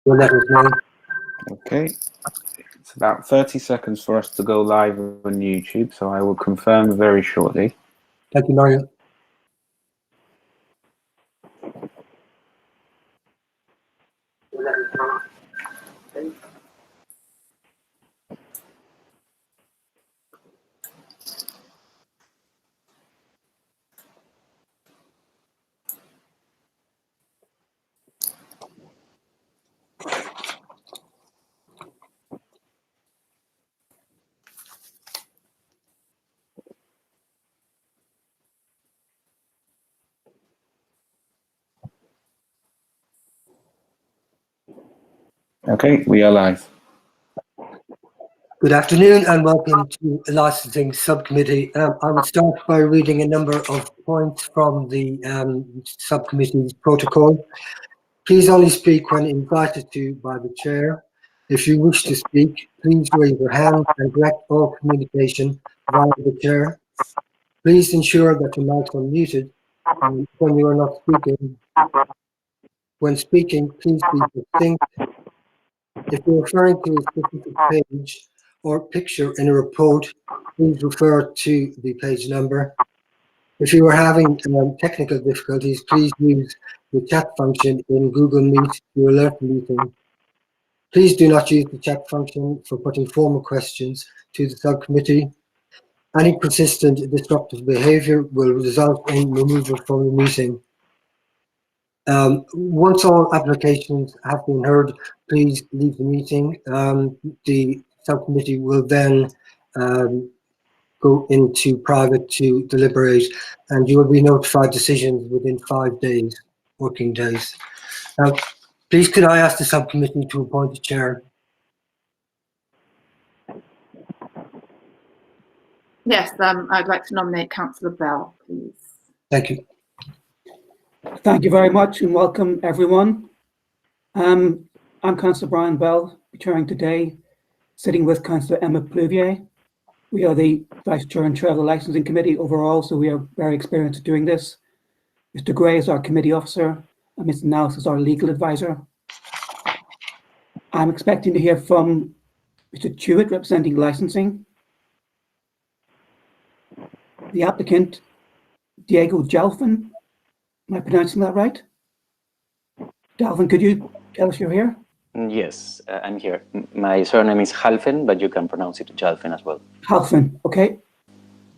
will let us know. Okay. It's about 30 seconds for us to go live on YouTube, so I will confirm very shortly. Thank you, Mario. Okay, we are live. Good afternoon and welcome to the Licensing Subcommittee. I will start by reading a number of points from the subcommittee's protocol. Please only speak when invited to by the chair. If you wish to speak, please raise your hand and direct all communication via the chair. Please ensure that your mics are muted when you are not speaking. When speaking, please be distinct. If you're referring to a specific page or picture in a report, please refer to the page number. If you are having technical difficulties, please use the chat function in Google Meet to alert the meeting. Please do not use the chat function for putting formal questions to the subcommittee. Any persistent disruptive behaviour will result in removal from the meeting. Once all applications have been heard, please leave the meeting. The subcommittee will then go into private to deliberate, and you will be notified decisions within 5 days, working days. Please could I ask the subcommittee to appoint a chair? Yes, I'd like to nominate Councillor Bell, please. Thank you. Thank you very much and welcome everyone. I'm Councillor Brian Bell, chairing today, sitting with Councillor Emma Pluvier. We are the Vice Chair and Chair of the Licensing Committee overall, so we are very experienced at doing this. Mr. Gray is our committee officer and Mr. Nels is our legal advisor. I'm expecting to hear from Mr. Chewett representing licensing, the applicant, Diego Jalfin. Am I pronouncing that right? Dalvin, could you tell us you're here? Yes, I'm here. My surname is Halfin, but you can pronounce it Jalfin as well. Halfin, okay.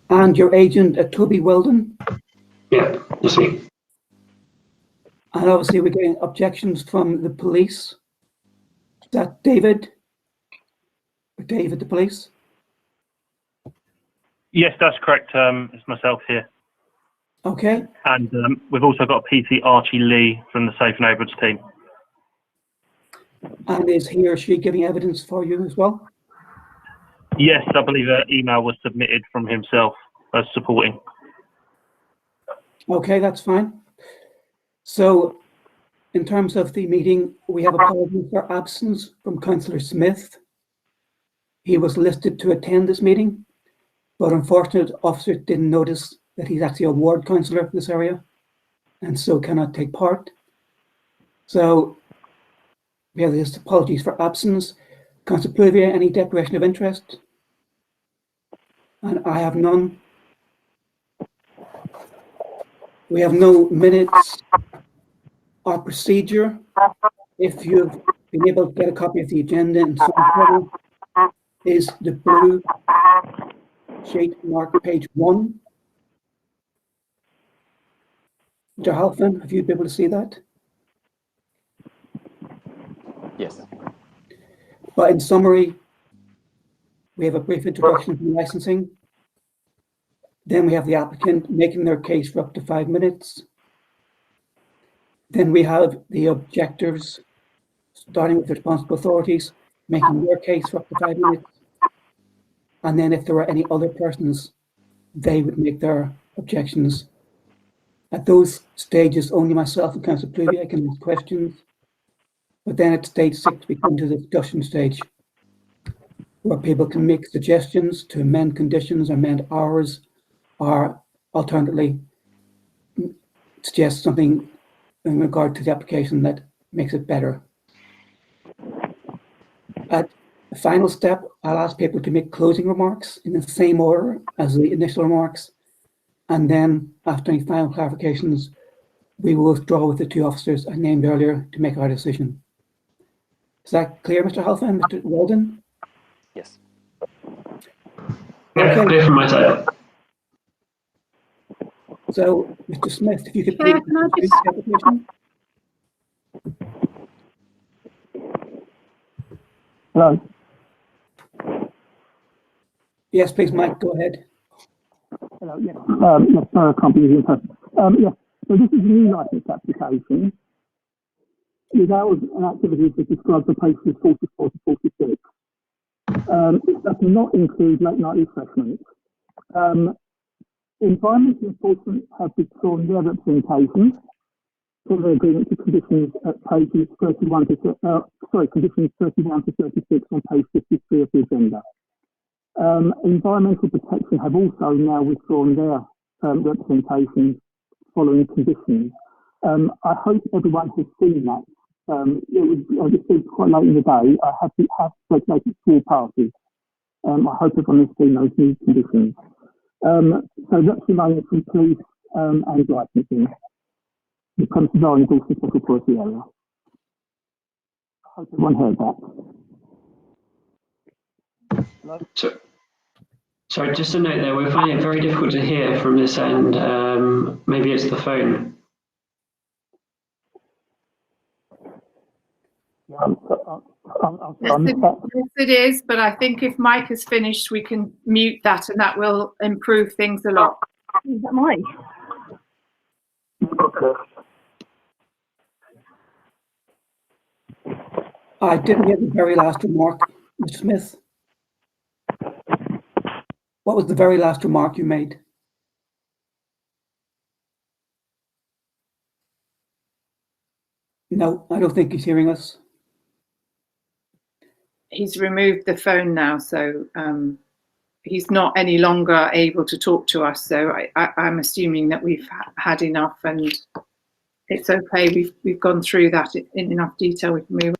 And your agent, Toby Weldon? Yeah, that's me. And obviously we're getting objections from the police. Is that David? David, the police? Yes, that's correct. It's myself here. Okay. And we've also got PT Archie Lee from the Safe Neighbourhoods team. And is he or she giving evidence for you as well? Yes, I believe an email was submitted from himself as supporting. Okay, that's fine. So in terms of the meeting, we have apology for absence from Councillor Smith. He was listed to attend this meeting, but unfortunately, officers didn't notice that he's actually a ward councillor for this area and so cannot take part. So we have this apologies for absence. Councillor Pluvier, any declaration of interest? And I have none. We have no minutes or procedure. If you've been able to get a copy of the agenda and so on, is the blue sheet marked page 1. Mr. Halfin, have you been able to see that? Yes. But in summary, we have a brief introduction to licensing. Then we have the applicant making their case for up to 5 minutes. Then we have the objectors, starting with the responsible authorities, making their case for up to 5 minutes. And then if there were any other persons, they would make their objections. At those stages, only myself and Councillor Pluvier can ask questions. But then at stage 6, we come to the discussion stage, where people can make suggestions to amend conditions, amend hours, or alternatively suggest something in regard to the application that makes it better. At the final step, I'll ask people to make closing remarks in the same order as the initial remarks. And then after any final clarifications, we will withdraw with the two officers I named earlier to make our decision. Is that clear, Mr. Halfan, Mr. Walden? Yes. Yeah, Okay. clear from my side. So, Mr. Smith, if you could Chair, please can I introduce just- the application. Hello. Yes, please, Mike, go ahead. Hello. Yes. Yes. Sorry, I can't be in person. Yes. So this is a new license application. With hours and activities that described on pages 44 to 46. It does not include late night refreshments. Environmental enforcement have withdrawn their representation for the agreement to conditions at pages 31 to conditions 31 to 36 on page 53 of the agenda. Environmental Protection have also now withdrawn their representation following conditions. I hope everyone has seen that. I just said quite late in the day. I have circulated to all parties. I hope everyone has seen those new conditions. So that's remaining from police and licensing. It comes to our endorsing special policy area. I hope everyone heard that. Sorry, just a note there. We're finding it very difficult to hear from this end. Maybe it's the phone. Yes, it is, but I think if Mike has finished, we can mute that and that will improve things a lot. Is that mine? I didn't get the very last remark, Mr. Smith. What was the very last remark you made? No, I don't think he's hearing us. He's removed the phone now, so he's not any longer able to talk to us. So I'm assuming that we've had enough and it's okay. We've gone through that in enough detail. We can move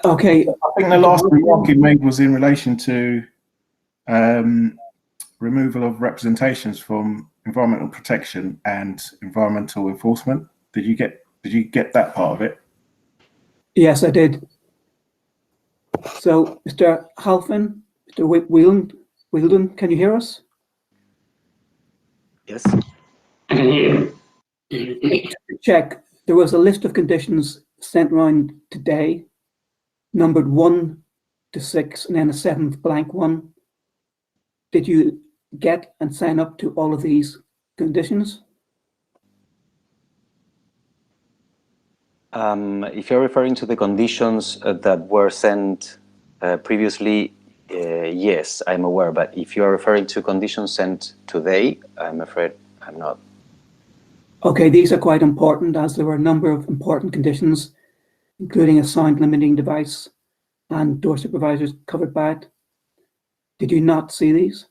on. Okay. I think the last remark you made was in relation to removal of representations from environmental protection and environmental enforcement. Did you get that part of it? Yes, I did. So, Mr. Halfin, Mr. Wielden, can you hear us? Yes. I can hear you. Check. There was a list of conditions sent around today, numbered 1 to 6, and then a 7th blank one. Did you get and sign up to all of these conditions? If you're referring to the conditions that were sent previously, yes, I'm aware. But if you are referring to conditions sent today, I'm afraid I'm not. Okay, these are quite important as there were a number of important conditions, including a sound limiting device and door supervisors covered by it. Did you not see these?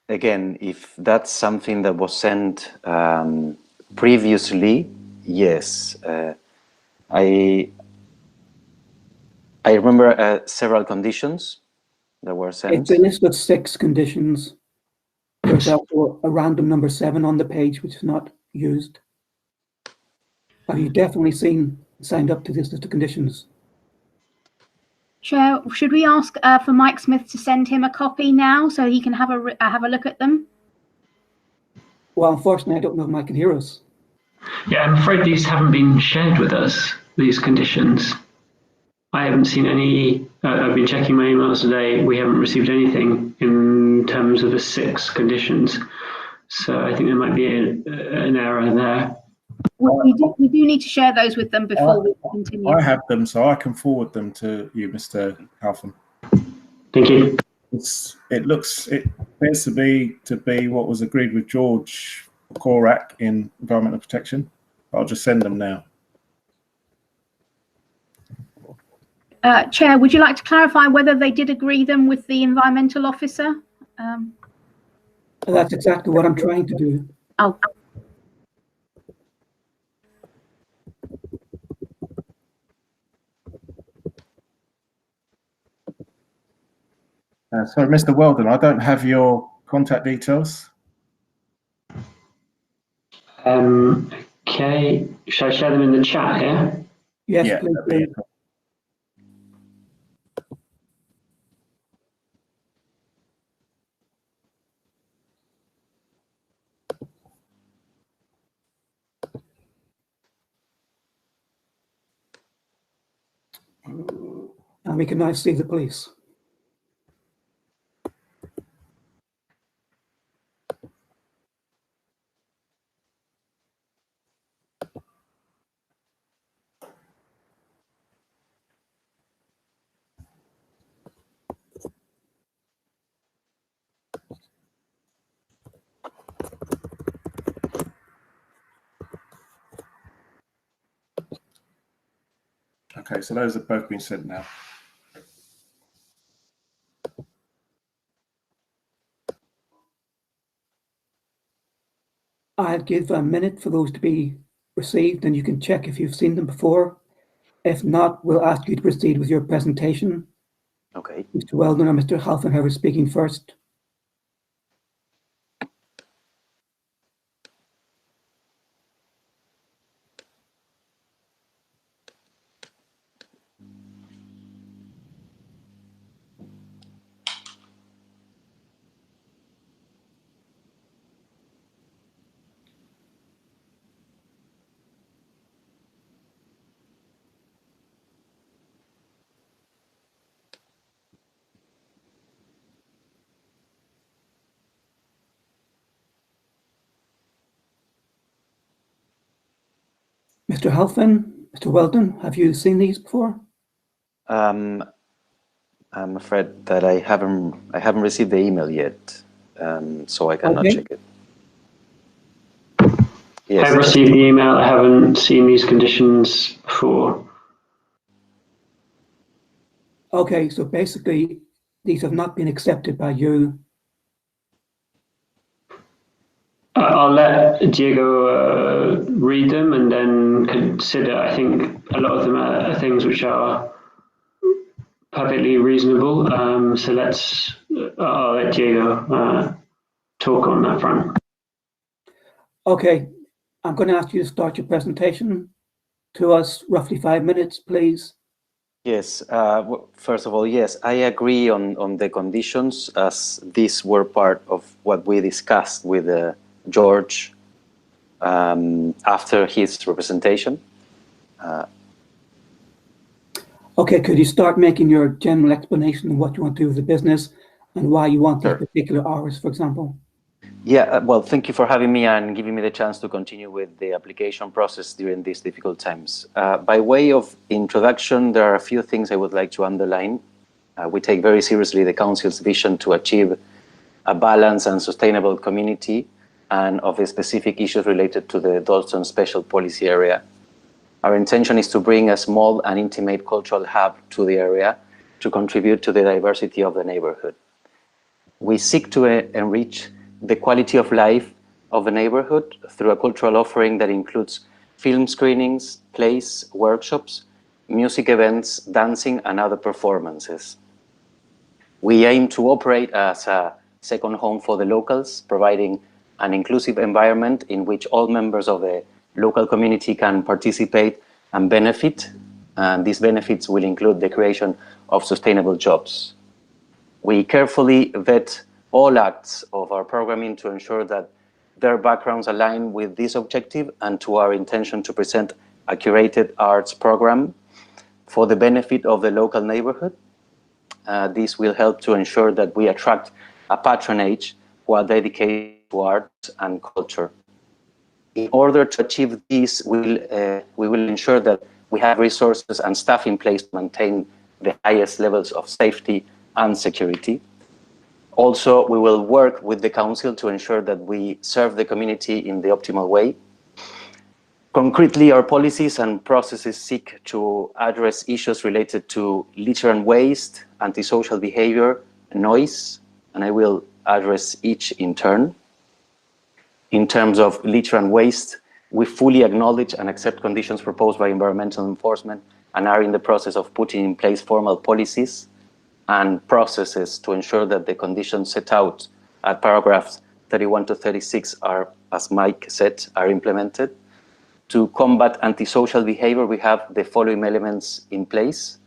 Again, if that's something that was sent previously, yes. I remember several conditions that were sent. It's a list of 6 conditions. There's also a random number 7 on the page, which is not used. Have you definitely signed up to this list of conditions? Chair, should we ask for Mike Smith to send him a copy now so he can have a look at them? Well, unfortunately, I don't know if Mike can hear us. Yeah, I'm afraid these haven't been shared with us, these conditions. I haven't seen any. I've been checking my emails today. We haven't received anything in terms of the 6 conditions. So I think there might be an error there. Well, we do need to share those with them before we continue. I have them, so I can forward them to you, Mr. Halfon. Thank you. It appears to be what was agreed with George Korak in environmental protection. I'll just send them now. Chair, would you like to clarify whether they did agree them with the environmental officer? That's exactly what I'm trying to do. Oh. Sorry, Mr. Weldon, I don't have your contact details. Okay, shall I share them in the chat here? Yes, Yeah, please that'd be do. it. And we can now see the police. Okay, so those have both been sent now. I'll give a minute for those to be received, and you can check if you've seen them before. If not, we'll ask you to proceed with your presentation. Okay. Mr. Weldon or Mr. Halfon, whoever's speaking first. Mr. Halfon, Mr. Weldon, have you seen these before? I'm afraid that I haven't received the email yet, so I cannot Okay. check it. I've Yes. received the email. I haven't seen these conditions before. Okay, so basically, these have not been accepted by you. I'll let Diego read them and then consider. I think a lot of them are things which are perfectly reasonable. So I'll let Diego talk on that front. Okay, I'm going to ask you to start your presentation to us, roughly 5 minutes, please. Yes. First of all, yes, I agree on the conditions, as these were part of what we discussed with George after his representation. Okay, could you start making your general explanation of what you want to do with the business and why you want these Sure. particular hours, for example? Yeah, well, thank you for having me and giving me the chance to continue with the application process during these difficult times. By way of introduction, there are a few things I would like to underline. We take very seriously the Council's vision to achieve a balanced and sustainable community and of the specific issues related to the Dalston Special Policy Area. Our intention is to bring a small and intimate cultural hub to the area to contribute to the diversity of the neighborhood. We seek to enrich the quality of life of the neighborhood through a cultural offering that includes film screenings, plays, workshops, music events, dancing, and other performances. We aim to operate as a second home for the locals, providing an inclusive environment in which all members of the local community can participate and benefit. And these benefits will include the creation of sustainable jobs. We carefully vet all acts of our programming to ensure that their backgrounds align with this objective and to our intention to present a curated arts program for the benefit of the local neighborhood. This will help to ensure that we attract a patronage who are dedicated to arts and culture. In order to achieve this, we will ensure that we have resources and staff in place to maintain the highest levels of safety and security. Also, we will work with the Council to ensure that we serve the community in the optimal way. Concretely, our policies and processes seek to address issues related to litter and waste, antisocial behavior, noise, and I will address each in turn. In terms of litter and waste, we fully acknowledge and accept conditions proposed by environmental enforcement and are in the process of putting in place formal policies and processes to ensure that the conditions set out at paragraphs 31 to 36 are, as Mike said, are implemented. To combat antisocial behavior, we have the following elements in place.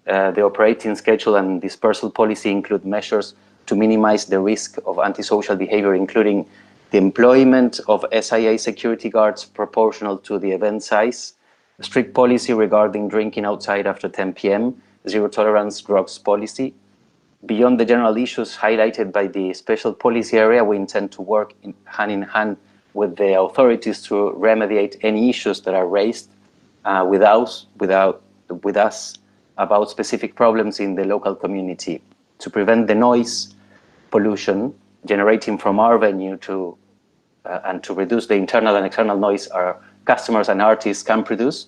The operating schedule and dispersal policy include measures to minimize the risk of antisocial behavior, including the employment of SIA security guards proportional to the event size, a strict policy regarding drinking outside after 10 p.m., zero tolerance drugs policy. Beyond the general issues highlighted by the special policy area, we intend to work hand in hand with the authorities to remediate any issues that are raised with us about specific problems in the local community. To prevent the noise pollution generating from our venue and to reduce the internal and external noise our customers and artists can produce,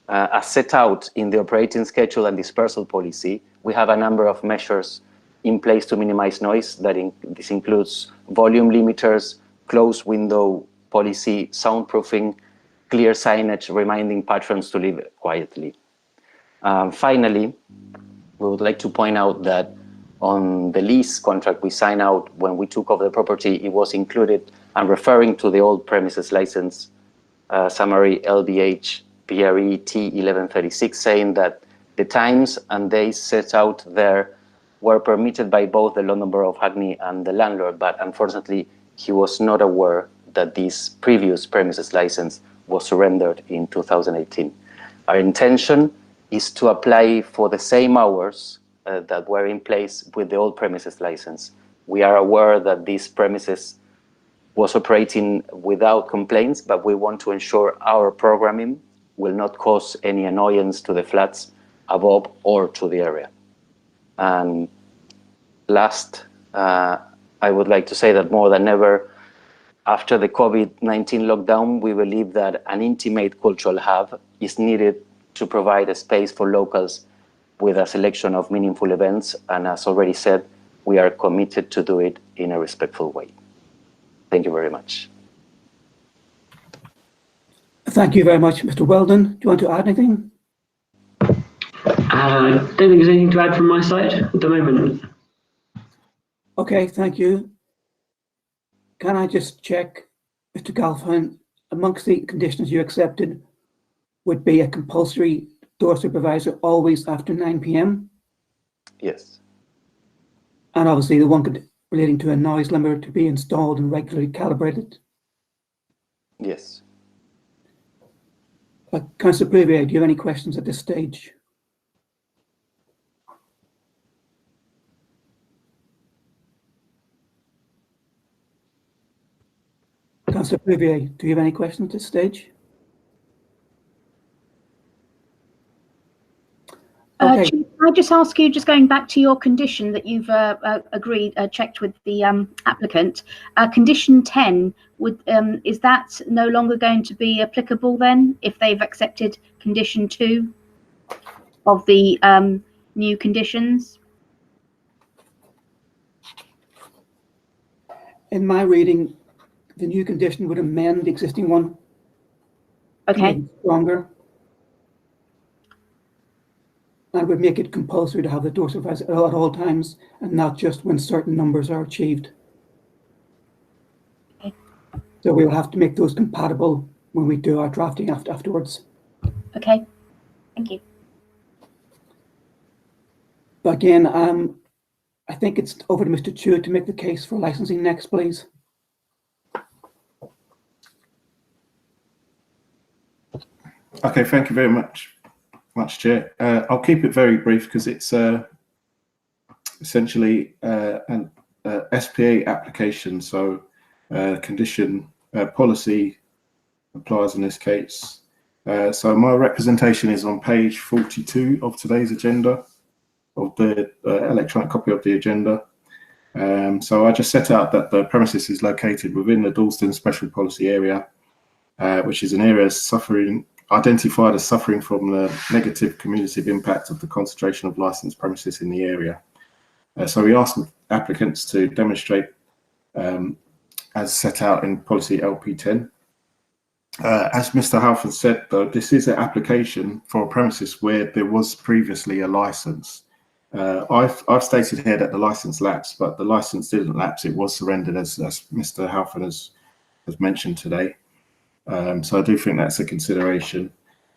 as set out in the operating schedule and dispersal policy, we have a number of measures in place to minimize noise. This includes volume limiters, closed window policy, soundproofing, clear signage reminding patrons to leave quietly. Finally, we would like to point out that on the lease contract we signed out when we took over the property, it was included and referring to the old premises license summary LBH PRE T1136, saying that the times and days set out there were permitted by both the London Borough of Hackney and the landlord, but unfortunately he was not aware that this previous premises license was surrendered in 2018. Our intention is to apply for the same hours that were in place with the old premises license. We are aware that this premises was operating without complaints, but we want to ensure our programming will not cause any annoyance to the flats above or to the area. And last, I would like to say that more than ever, after the COVID-19 lockdown, we believe that an intimate cultural hub is needed to provide a space for locals with a selection of meaningful events. And as already said, we are committed to do it in a respectful way. Thank you very much. Thank you very much, Mr. Weldon. Do you want to add anything? I don't think there's anything to add from my side at the moment. Okay, thank you. Can I just check, Mr. Galfine, amongst the conditions you accepted would be a compulsory door supervisor always after 9 p.m? Yes. And obviously the one relating to a noise limiter to be installed and regularly calibrated? Yes. Councillor Bouvier, do you have any questions at this stage? Councillor Bouvier, do you have any questions at this stage? Okay. Can I just ask you, just going back to your condition that you've checked with the applicant, condition 10, is that no longer going to be applicable then if they've accepted condition 2 of the new conditions? In my reading, the new condition would amend the existing one. Okay. Stronger. And would make it compulsory to have the door supervisor at all times and not just when certain numbers are achieved. Okay. So we'll have to make those compatible when we do our drafting afterwards. Okay, thank you. But again, I think it's over to Mr. Chu to make the case for licensing next, please. Okay, thank you very much, Chair. I'll keep it very brief because it's essentially an SPA application. So condition policy applies in this case. So my representation is on page 42 of today's agenda, of the electronic copy of the agenda. So I just set out that the premises is located within the Dalston Special Policy Area, which is an area identified as suffering from the negative cumulative impact of the concentration of licensed premises in the area. So we asked applicants to demonstrate as set out in policy LP10. As Mr. Halford said, though, this is an application for a premises where there was previously a license. I've stated here that the license lapsed, but the license didn't lapse. It was surrendered, as Mr. Halford has mentioned today. So I do think that's a consideration.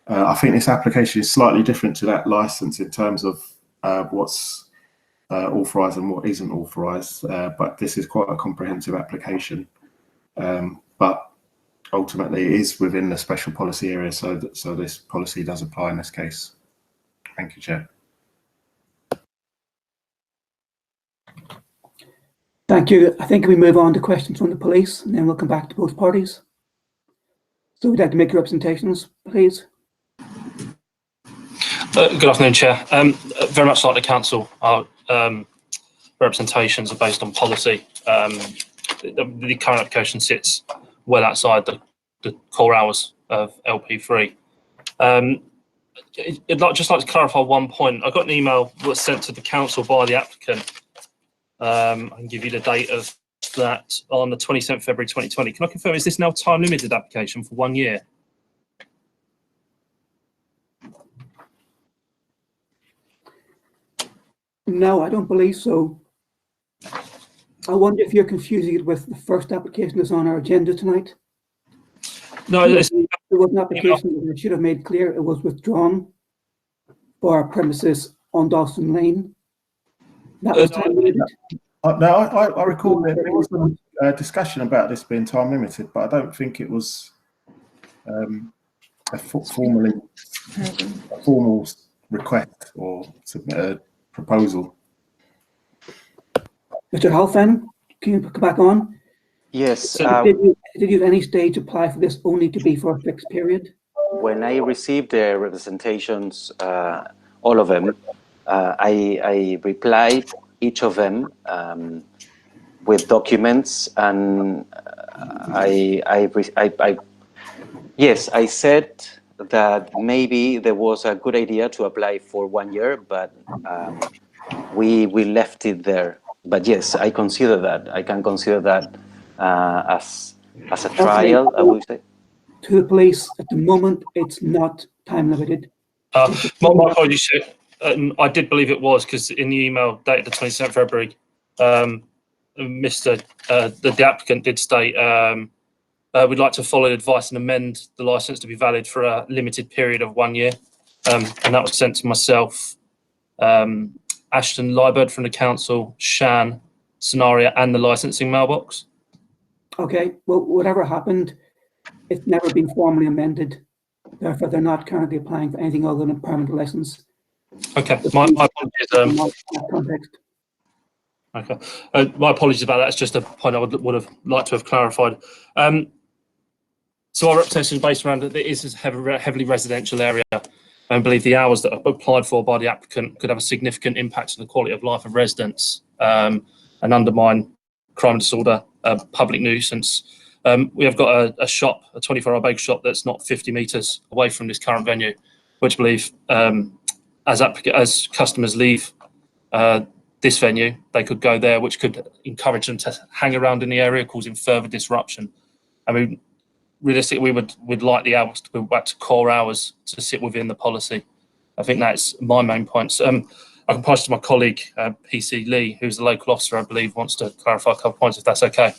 I think this application is slightly different to that license in terms of what's authorised and what isn't authorised, but this is quite a comprehensive application. But ultimately, it is within the special policy area, so this policy does apply in this case. Thank you, Chair. Thank you. I think we move on to questions from the police, and then we'll come back to both parties. So we'd like to make your representations, please. Good afternoon, Chair. Very much like the council, our representations are based on policy. The current application sits well outside the core hours of LP3. I'd just like to clarify one point. I got an email that was sent to the council by the applicant. I can give you the date of that on the 27th February 2020. Can I confirm, is this now a time limited application for 1 year? No, I don't believe so. I wonder if you're confusing it with the first application that's on our agenda tonight. No, there was an application that should have made clear it was withdrawn for our premises on Dawson Lane. That was time limited. No, I recall there was a discussion about this being time limited, but I don't think it was a formal request or submit a proposal. Mr. Halfan, can you come back on? Yes. Did you at any stage apply for this only to be for a fixed period? When I received the representations, all of them, I replied each of them with documents, and yes, I said that maybe there was a good idea to apply for 1 year, but we left it there. But yes, I consider that. I can consider that as a trial, Okay. I would say. To the police, at the moment, it's not time limited. My apologies, sir. I did believe it was, because in the email dated the 27th February, the applicant did state, we'd like to follow advice and amend the licence to be valid for a limited period of 1 year. And that was sent to myself, Ashton Liebert from the council, Shan, Scenario, and the licensing mailbox. Okay, well, whatever happened, it's never been formally amended. Therefore, they're not currently applying for anything other than a permanent license. Okay, my apologies. Context. Okay, my apologies about that. It's just a point I would have liked to have clarified. So our representation is based around it is a heavily residential area. I believe the hours that are applied for by the applicant could have a significant impact on the quality of life of residents and undermine crime and disorder, public nuisance. We have got a shop, a 24-hour bake shop that's not 50 metres away from this current venue, which I believe as customers leave this venue, they could go there, which could encourage them to hang around in the area, causing further disruption. I mean, realistically, we'd like the hours to go back to core hours to sit within the policy. I think that's my main points. I can pass to my colleague, PC Lee, who's the local officer, I believe, wants to clarify a couple of points, if that's okay.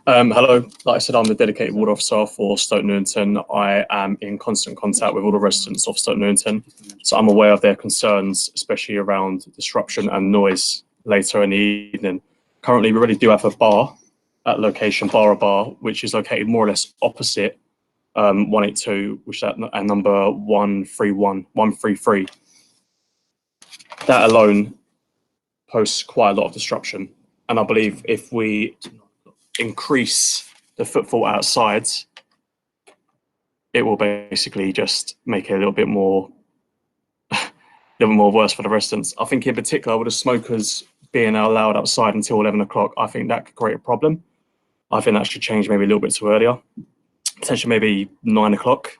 Hello, like I said, I'm the dedicated ward officer for Stoke Newington. I am in constant contact with all the residents of Stoke Newington, so I'm aware of their concerns, especially around disruption and noise later in the evening. Currently, we already do have a bar at location, Bar, which is located more or less opposite 182, which is at number 133. That alone poses quite a lot of disruption, and I believe if we increase the footfall outside, it will basically just make it a little bit more worse for the residents. I think in particular with the smokers being allowed outside until 11 o'clock, I think that could create a problem. I think that should change maybe a little bit to earlier, potentially maybe 9 o'clock,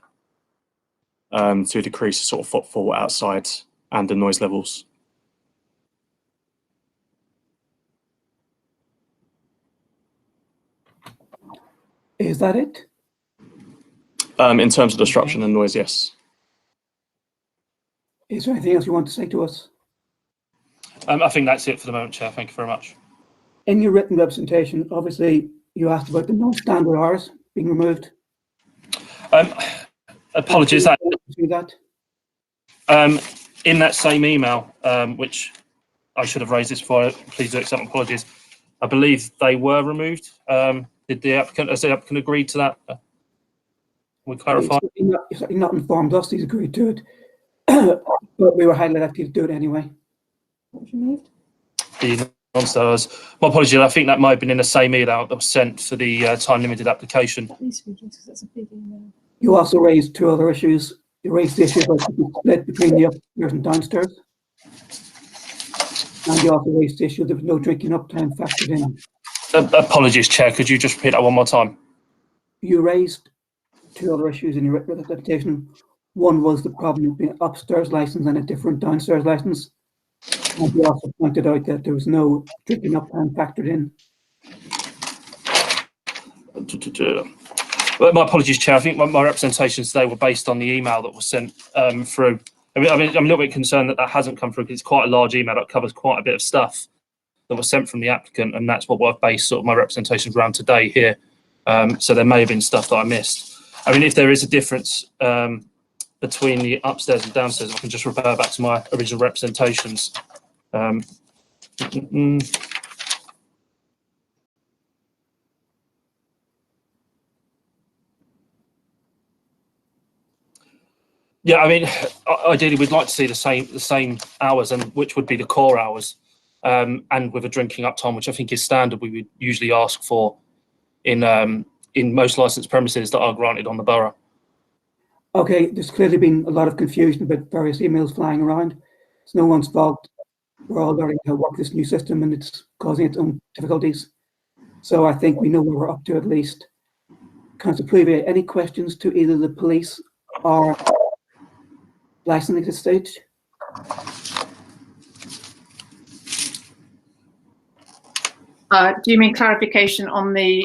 to decrease the sort of footfall outside and the noise levels. Is that it? In terms of disruption and noise, yes. Is there anything else you want to say to us? I think that's it for the moment, Chair. Thank you very much. In your written representation, obviously, you asked about the non-standard hours being removed. Apologies. That See that? in that same email, which I should have raised this for, please do accept my apologies. I believe they were removed. Has the applicant agreed to that? Can we clarify? He's not informed us he's agreed to it, but we were highly likely to do it anyway. What was removed? The non-stars. My apologies. I think that might have been in the same email that was sent for the time-limited application. That's a big email. You also raised two other issues. You raised the issue about the split between the upstairs and downstairs. And you also raised the issue there was no drinking up time factored in. Apologies, Chair. Could you just repeat that one more time? You raised two other issues in your representation. One was the problem between upstairs license and a different downstairs license. And you also pointed out that there was no drinking up time factored in. Well, my apologies, Chair. I think my representations today were based on the email that was sent through. I'm a little bit concerned that hasn't come through because it's quite a large email that covers quite a bit of stuff that was sent from the applicant, and that's what I've based sort of my representations around today here. So there may have been stuff that I missed. I mean, if there is a difference between the upstairs and downstairs, I can just refer back to my original representations. Yeah, I mean, ideally, we'd like to see the same hours, and which would be the core hours, and with a drinking up time, which I think is standard. We would usually ask for in most licensed premises that are granted on the borough. Okay, there's clearly been a lot of confusion about various emails flying around. It's no one's fault. We're all learning how to work this new system, and it's causing its own difficulties. So I think we know where we're up to at least. Councillor Cleavier, any questions to either the police or licensing at this stage? Do you mean clarification on the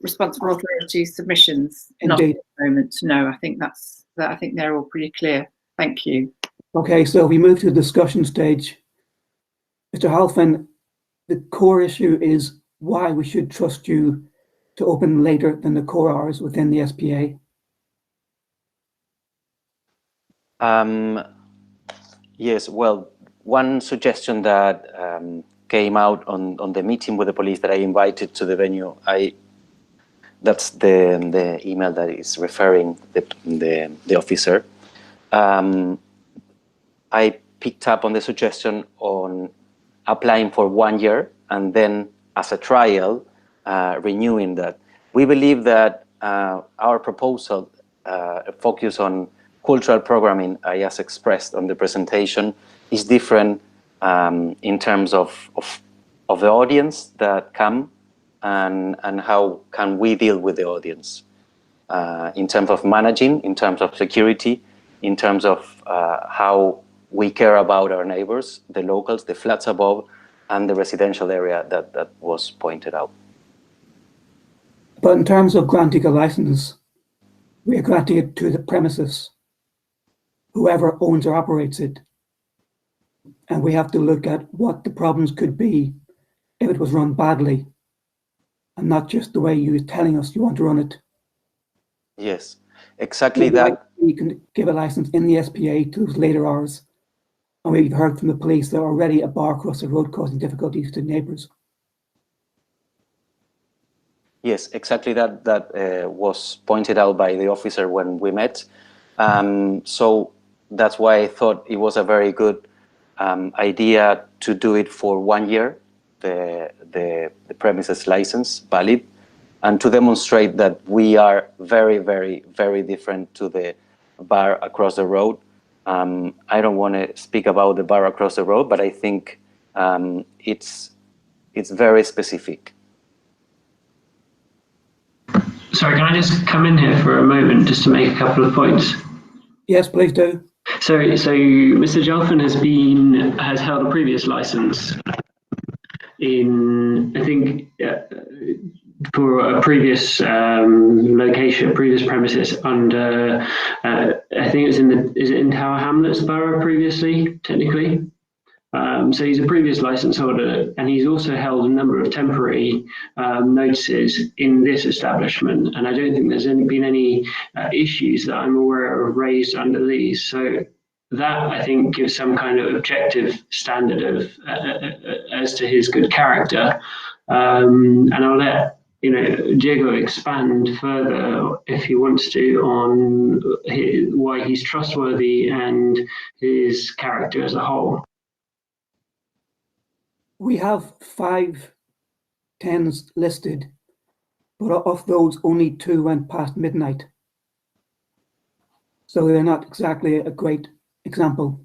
responsible authority submissions? Indeed. Not at the moment. No, I think I think they're all pretty clear. Thank you. Okay, so we move to the discussion stage. Mr. Halfin, the core issue is why we should trust you to open later than the core hours within the SPA. Yes, well, one suggestion that came out on the meeting with the police that I invited to the venue, that's the email that is referring the officer. I picked up on the suggestion on applying for 1 year and then as a trial, renewing that. We believe that our proposal focus on cultural programming, as expressed on the presentation, is different in terms of the audience that come and how can we deal with the audience in terms of managing, in terms of security, in terms of how we care about our neighbors, the locals, the flats above, and the residential area that was pointed out. But in terms of granting a license, we are granting it to the premises, whoever owns or operates it. And we have to look at what the problems could be if it was run badly, and not just the way you're telling us you want to run it. Yes, exactly that. You can give a license in the SPA to those later hours. And we've heard from the police they're already a bar across the road causing difficulties to neighbours. Yes, exactly that was pointed out by the officer when we met. So that's why I thought it was a very good idea to do it for 1 year, the premises license valid, and to demonstrate that we are very, very, very different to the bar across the road. I don't want to speak about the bar across the road, but I think it's very specific. Sorry, can I just come in here for a moment just to make a couple of points? Yes, please do. So Mr. Jalfin has held a previous license in, I think, for a previous location, previous premises under I think is it in Tower Hamlets Borough previously, technically. So he's a previous license holder, and he's also held a number of temporary notices in this establishment. And I don't think there's been any issues that I'm aware of raised under these. So that, I think, gives some kind of objective standard of as to his good character. And I'll let Diego expand further if he wants to on why he's trustworthy and his character as a whole. We have 5 10s listed, but of those, only 2 went past midnight. So they're not exactly a great example.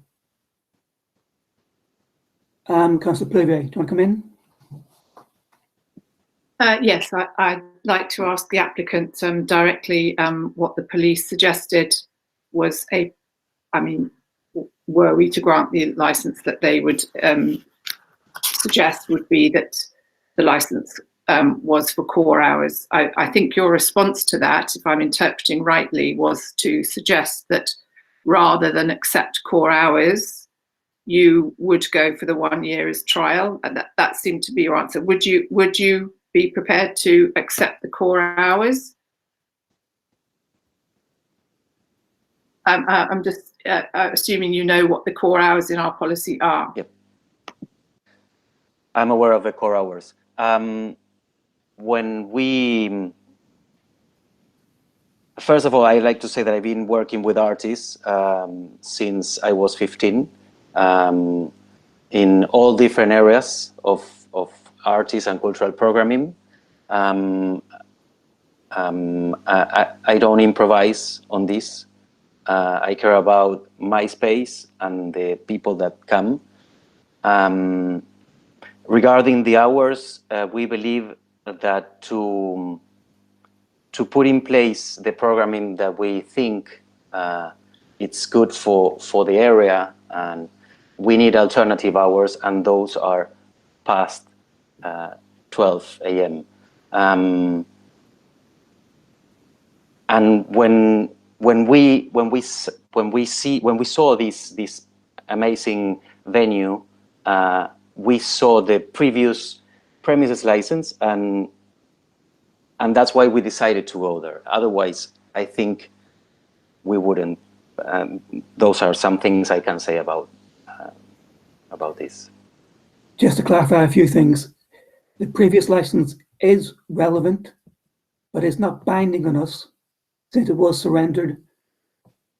Councillor Pluvier, do you want to come in? Yes, I'd like to ask the applicant directly what the police suggested was were we to grant the licence, that they would suggest would be that the licence was for core hours. I think your response to that, if I'm interpreting rightly, was to suggest that rather than accept core hours, you would go for the 1 year as trial, and that seemed to be your answer. Would you be prepared to accept the core hours? I'm just assuming you know what the core hours in our policy are. Yep. I'm aware of the core hours. First of all, I'd like to say that I've been working with artists since I was 15 in all different areas of artists and cultural programming. I don't improvise on this. I care about my space and the people that come. Regarding the hours, we believe that to put in place the programming that we think it's good for the area, and we need alternative hours, and those are past 12 a.m. And when we saw this amazing venue, we saw the previous premises license, and that's why we decided to go there. Otherwise, I think we wouldn't. Those are some things I can say about this. Just to clarify a few things, the previous license is relevant, but it's not binding on us since it was surrendered.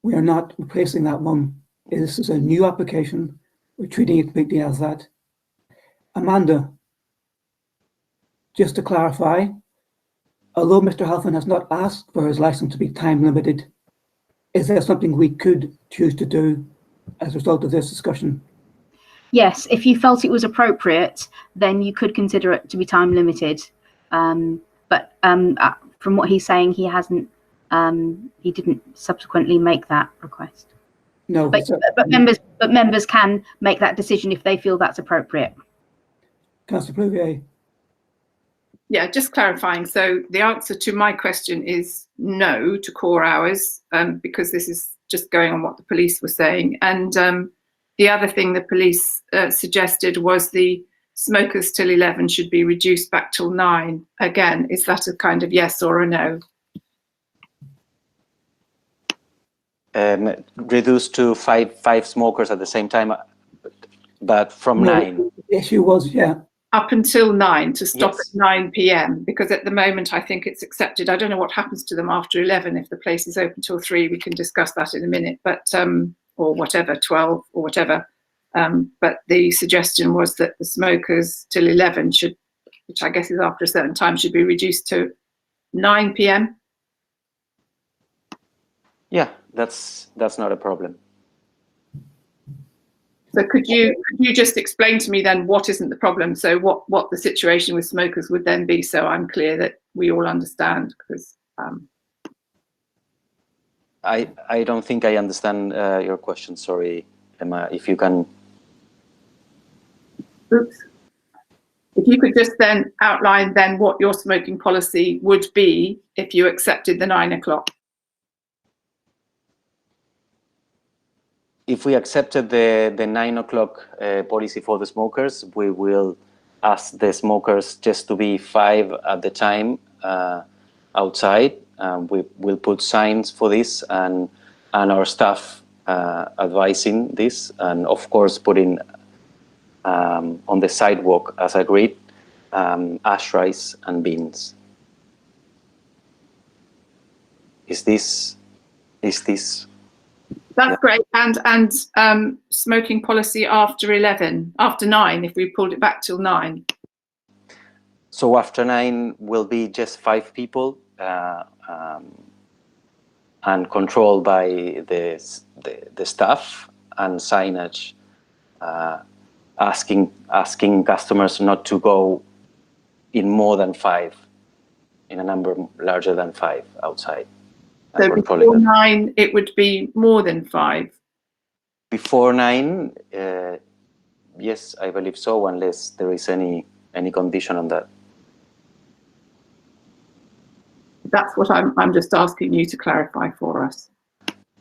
We are not replacing that one. This is a new application. We're treating it completely as that. Amanda, just to clarify, although Mr. Halfon has not asked for his license to be time limited, is there something we could choose to do as a result of this discussion? Yes, if you felt it was appropriate, then you could consider it to be time limited. But from what he's saying, he hasn't. He didn't subsequently make that request. No, but members can make that decision if they feel that's appropriate. Councillor Pluvier. Yeah, just clarifying. So the answer to my question is no to core hours, because this is just going on what the police were saying. And the other thing the police suggested was the smokers till 11 should be reduced back till 9. Again, is that a kind of yes or a no? Reduced to five smokers at the same time, but from 9. The issue was, yeah. Up until 9, to stop Yes. at 9 p.m. because at the moment I think it's accepted. I don't know what happens to them after 11. If the place is open till 3, we can discuss that in a minute, but or whatever, 12 or whatever. But the suggestion was that the smokers till 11 should, which I guess is after a certain time, should be reduced to 9 p.m. Yeah, that's not a problem. So could you just explain to me then what isn't the problem? So what the situation with smokers would then be, so I'm clear that we all understand, because I don't think I understand your question. Sorry, Emma, if you can. Oops. If you could just then outline then what your smoking policy would be if you accepted the 9 o'clock. if we accepted the 9 o'clock policy for the smokers, we will ask the smokers just to be 5 at the time outside. We will put signs for this and our staff advising this, and of course putting on the sidewalk as agreed ashtrays and bins. Is this? That's great. And smoking policy after 11, after 9, if we pulled it back till 9. So after 9 will be just 5 people and controlled by the staff, and signage asking customers not to go in more than 5, in a number larger than 5 outside. So before 9, it would be more than 5. Before 9, yes, I believe so, unless there is any condition on that. That's what I'm just asking you to clarify for us.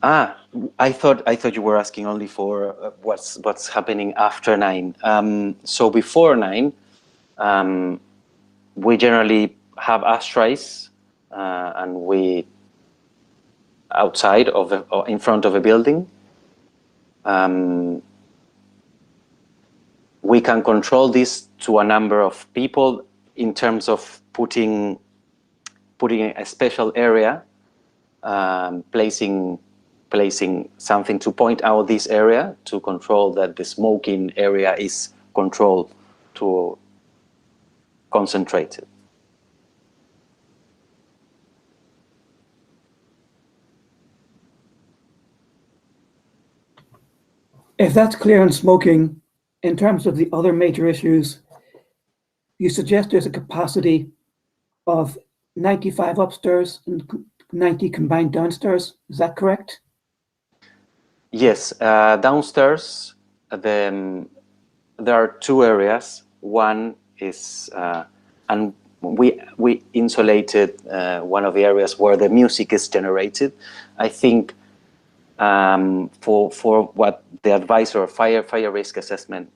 Ah, I thought you were asking only for what's happening after 9. So before 9, we generally have ashtrays, and we outside of or in front of a building. We can control this to a number of people in terms of putting a special area, placing something to point out this area to control that the smoking area is controlled to concentrated. If that's clear on smoking, in terms of the other major issues, you suggest there's a capacity of 95 upstairs and 90 combined downstairs. Is that correct? Yes, downstairs there are 2 areas. One is, and we insulated one of the areas where the music is generated. I think for what the advisor of fire risk assessment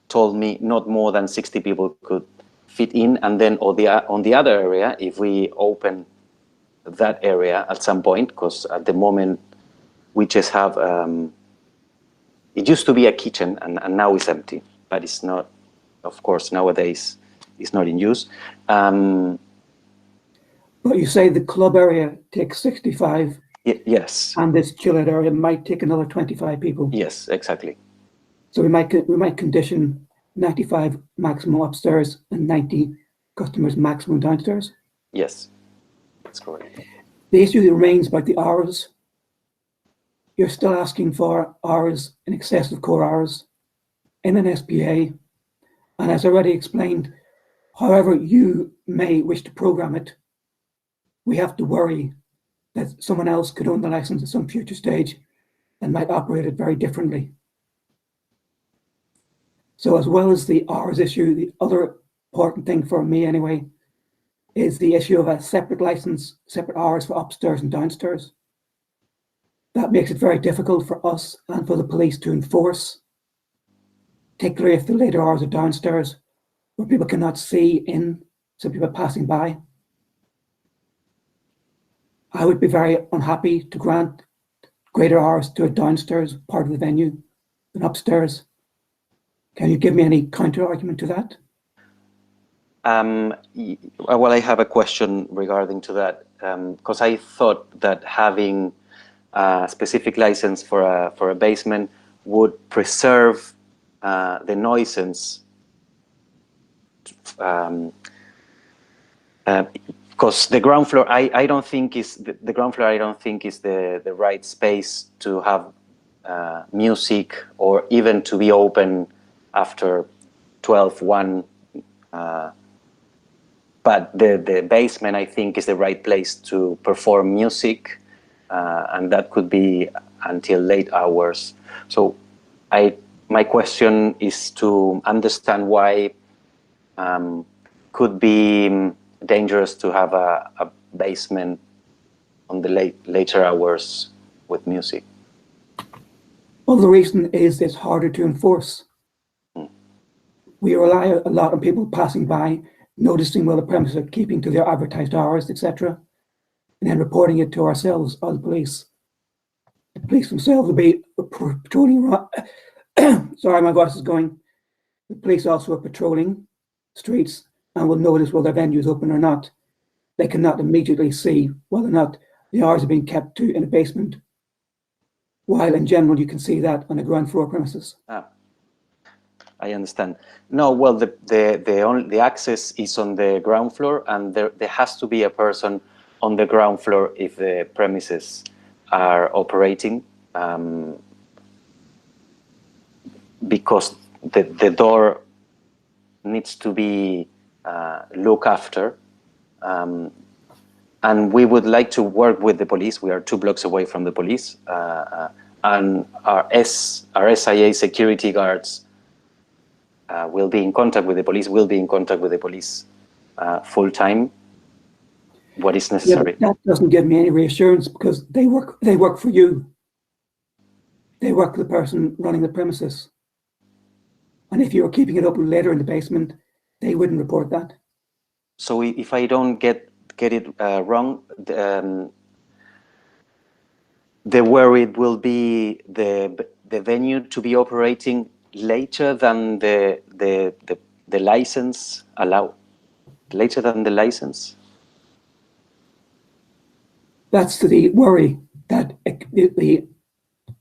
told me, not more than 60 people could fit in. And then on the other area, if we open that area at some point, because at the moment we just have, it used to be a kitchen and now it's empty, but it's not, of course, nowadays it's not in use. But you say the club area takes 65. Yes. And this chill-out area might take another 25 people. Yes, exactly. So we might condition 95 maximum upstairs and 90 customers maximum downstairs. Yes, that's correct. The issue that remains about the hours. You're still asking for hours in excess of core hours in an SPA. And as already explained, however you may wish to program it, we have to worry that someone else could own the license at some future stage and might operate it very differently. So as well as the hours issue, the other important thing for me anyway, is the issue of a separate license, separate hours for upstairs and downstairs. That makes it very difficult for us and for the police to enforce, particularly if the later hours are downstairs, where people cannot see in, so people passing by. I would be very unhappy to grant greater hours to a downstairs part of the venue than upstairs. Can you give me any counter argument to that? Well, I have a question regarding to that, because I thought that having a specific license for a basement would preserve the nuisance. Because the ground floor, I don't think is the ground floor. I don't think is the right space to have music or even to be open after 12:1. But the basement, I think, is the right place to perform music, and that could be until late hours. So, my question is to understand why could be dangerous to have a basement on the later hours with music. Well, the reason is it's harder to enforce. We rely a lot on people passing by, noticing whether the premises are keeping to their advertised hours, etc., and then reporting it to ourselves, or the police. The police themselves will be patrolling. Sorry, my voice is going. The police also are patrolling streets and will notice whether their venue is open or not. They cannot immediately see whether or not the hours are being kept to in a basement, while in general you can see that on a ground floor premises. I understand. No, well, the access is on the ground floor, and there has to be a person on the ground floor if the premises are operating, because the door needs to be looked after. And we would like to work with the police. We are 2 blocks away from the police, and our SIA security guards will be in contact with the police, full time. What is necessary? Yeah, that doesn't give me any reassurance, because they work for you. They work for the person running the premises. And if you were keeping it open later in the basement, they wouldn't report that. So if I don't get it wrong, the worry will be the venue to be operating later than the license allow. Later than the license. That's the worry, that the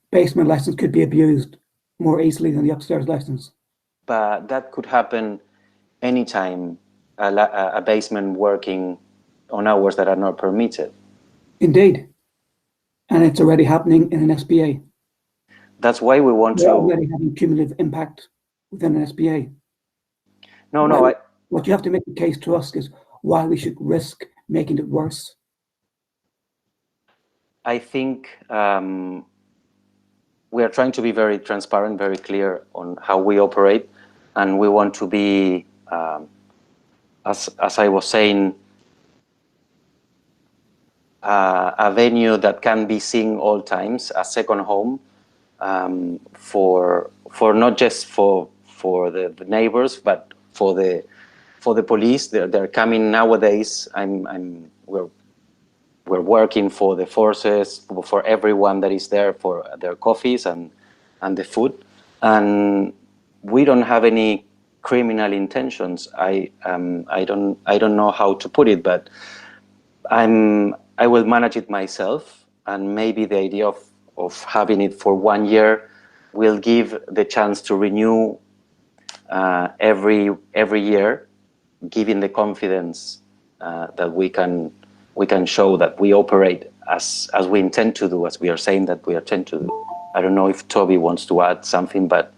basement license could be abused more easily than the upstairs license. But that could happen anytime a basement working on hours that are not permitted. Indeed. And it's already happening in an SPA. That's why we want to... already having cumulative impact within an SPA. No. What you have to make the case to us is why we should risk making it worse. I think we are trying to be very transparent, very clear on how we operate, and we want to be, as I was saying, a venue that can be seen all times, a second home, for not just for the neighbors, but for the police. They're coming nowadays. We're working for the forces, for everyone that is there, for their coffees and the food, and we don't have any criminal intentions. I don't know how to put it, but I will manage it myself, and maybe the idea of having it for 1 year will give the chance to renew every year, giving the confidence that we can show that we operate as we intend to do, as we are saying that we intend to do. I don't know if Toby wants to add something, but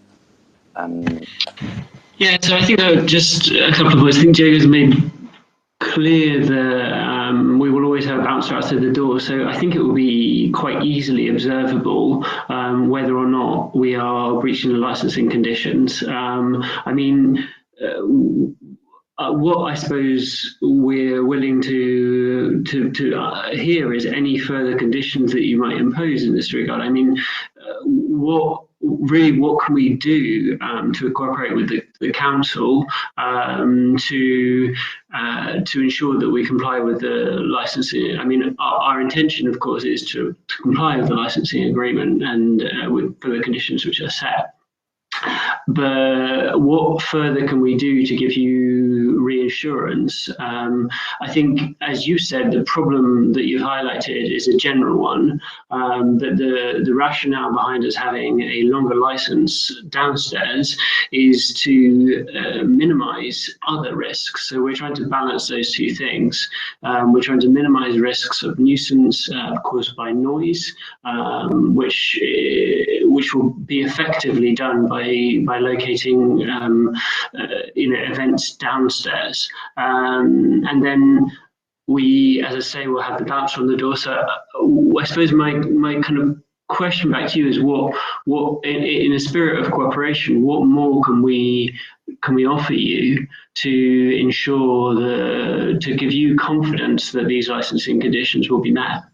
yeah. So I think just a couple of words. I think Diego's made clear that we will always have a bouncer outside the door. So I think it will be quite easily observable whether or not we are breaching the licensing conditions. I mean. What I suppose we're willing to hear is any further conditions that you might impose in this regard. I mean, what can we do to cooperate with the council to ensure that we comply with the licensing? I mean, our intention, of course, is to comply with the licensing agreement and for the conditions which are set. But what further can we do to give you reassurance? I think, as you said, the problem that you've highlighted is a general one, that the rationale behind us having a longer license downstairs is to minimize other risks. So we're trying to balance those two things. We're trying to minimize risks of nuisance caused by noise, which will be effectively done by locating events downstairs, and then we, as I say, will have the bouncer on the door. So I suppose my kind of question back to you is what in a spirit of cooperation, what more can we offer you to ensure to give you confidence that these licensing conditions will be met?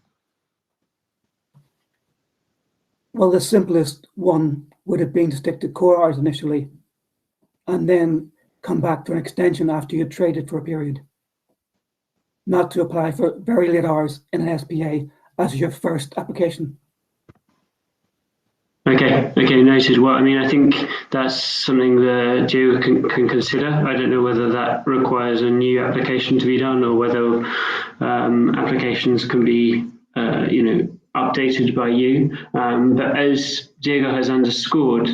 Well, the simplest one would have been to stick to core hours initially and then come back to an extension after you traded for a period. Not to apply for very late hours in an SPA as your first application. Okay, noted. Well, I mean, I think that's something that Diego can consider. I don't know whether that requires a new application to be done or whether applications can be, updated by you. But as Diego has underscored,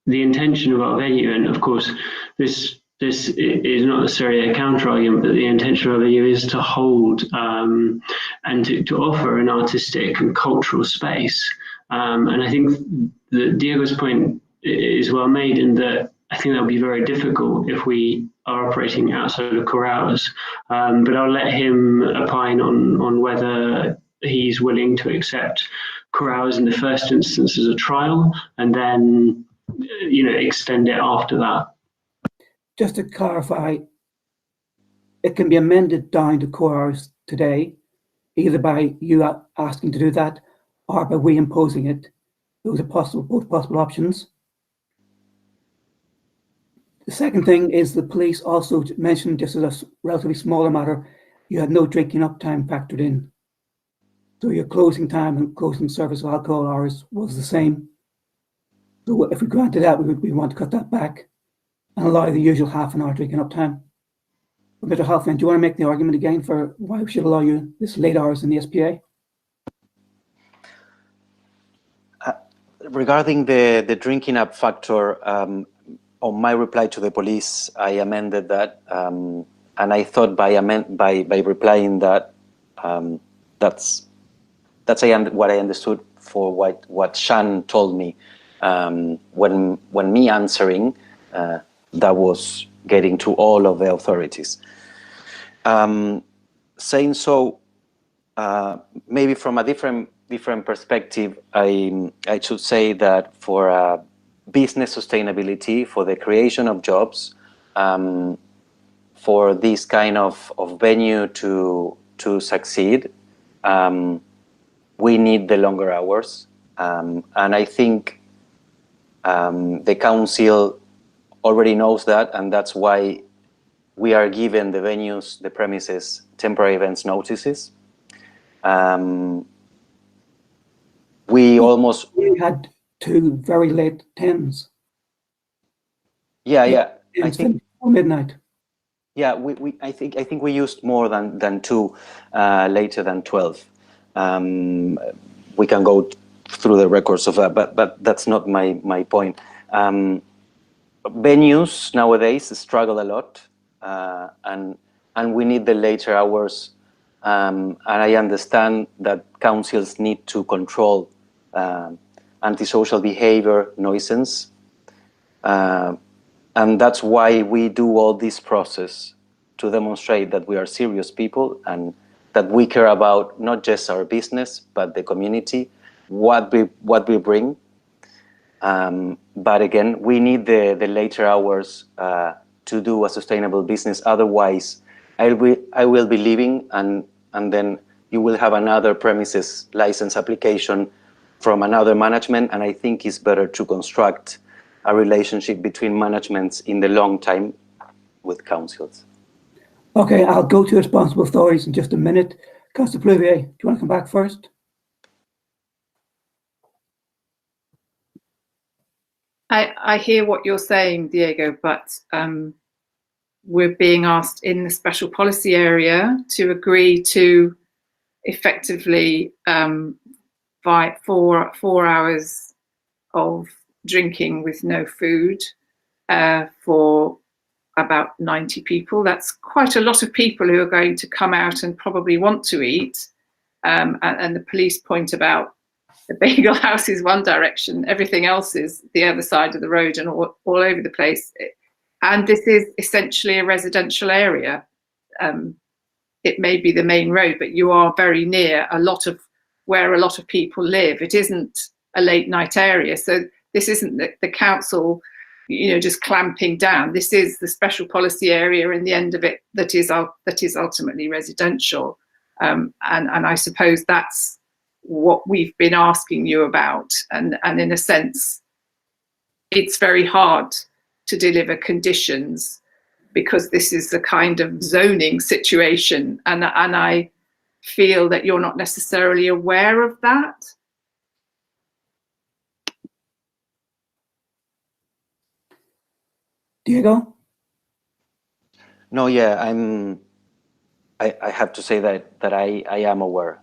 the intention of our venue, and of course, this is not necessarily a counter argument, but the intention of our venue is to hold and to offer an artistic and cultural space. And I think that Diego's point is well made in that I think that'll be very difficult if we are operating outside of core hours. But I'll let him opine on whether he's willing to accept core hours in the first instance as a trial and then, extend it after that. Just to clarify, it can be amended down to core hours today, either by you asking to do that or by we imposing it. Those are both possible options. The second thing is the police also mentioned, just as a relatively smaller matter, you had no drinking up time factored in. So your closing time and closing service of alcohol hours was the same. So if we granted that, we want to cut that back and allow the usual half an hour drinking up time. Mr. Halfman, do you want to make the argument again for why we should allow you this late hours in the SPA? Regarding the drinking up factor, on my reply to the police, I amended that, and I thought by replying that, that's what I understood for what Shan told me when me answering, that was getting to all of the authorities. Saying so, maybe from a different perspective, I should say that for business sustainability, for the creation of jobs, for this kind of venue to succeed, we need the longer hours. And I think the council already knows that, and that's why we are given the venues, the premises, temporary events notices. We had 2 very late 10s. Yeah. I think midnight. Yeah, I think we used more than 2 later than 12. We can go through the records of that, but that's not my point. Venues nowadays struggle a lot, and we need the later hours. And I understand that councils need to control antisocial behavior, nuisance, and that's why we do all this process to demonstrate that we are serious people and that we care about not just our business but the community, what we bring. But again, we need the later hours to do a sustainable business. Otherwise, I will be leaving, and then you will have another premises license application from another management. And I think it's better to construct a relationship between managements in the long time with councils. Okay, I'll go to responsible authorities in just a minute. Councillor Pluvier, do you want to come back first? I hear what you're saying, Diego, but we're being asked in the special policy area to agree to effectively by 4 hours of drinking with no food for about 90 people. That's quite a lot of people who are going to come out and probably want to eat. And the police point about the bagel house is one direction, everything else is the other side of the road and all over the place. And this is essentially a residential area. It may be the main road, but you are very near where a lot of people live. It isn't a late night area. So this isn't the council, just clamping down. This is the special policy area and the end of it that is ultimately residential. And I suppose that's what we've been asking you about, and in a sense it's very hard to deliver conditions because this is a kind of zoning situation, and I feel that you're not necessarily aware of that. Diego? No, yeah, I have to say that I am aware,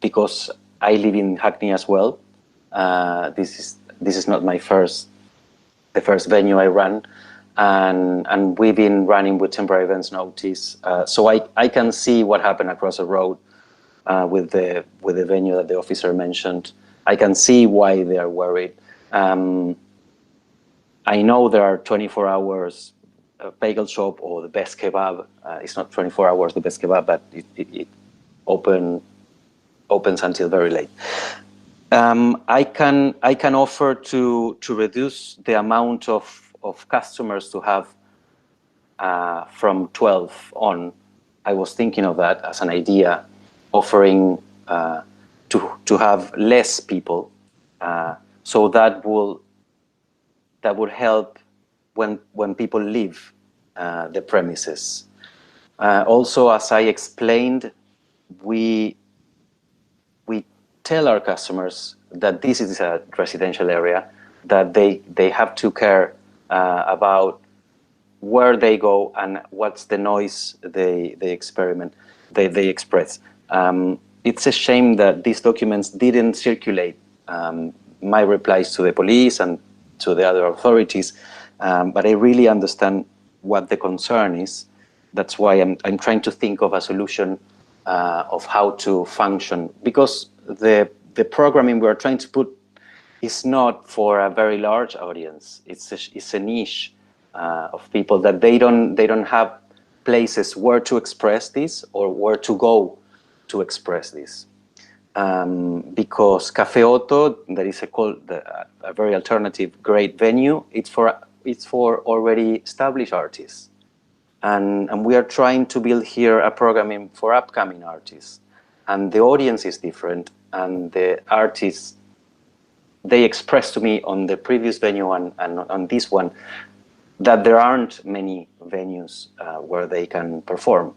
because I live in Hackney as well. This is not the first venue I run, and we've been running with temporary events notice. So I can see what happened across the road with the venue that the officer mentioned. I can see why they are worried. I know there are 24 hours bagel shop or the Best Kebab. It's not 24 hours the Best Kebab, but it opens until very late. I can offer to reduce the amount of customers to have from 12 on. I was thinking of that as an idea, offering to have less people, so that would help when people leave the premises. Also, as I explained, we tell our customers that this is a residential area, that they have to care about where they go and what's the noise they express. It's a shame that these documents didn't circulate, my replies to the police and to the other authorities, but I really understand what the concern is. That's why I'm trying to think of a solution of how to function, because the programming we're trying to put is not for a very large audience. It's a niche of people that they don't have places where to express this or where to go to express this. Because Cafe Otto, that is a very alternative, great venue. It's for already established artists, and we are trying to build here a programming for upcoming artists. And the audience is different, and the artists, they expressed to me on the previous venue and on this one that there aren't many venues where they can perform.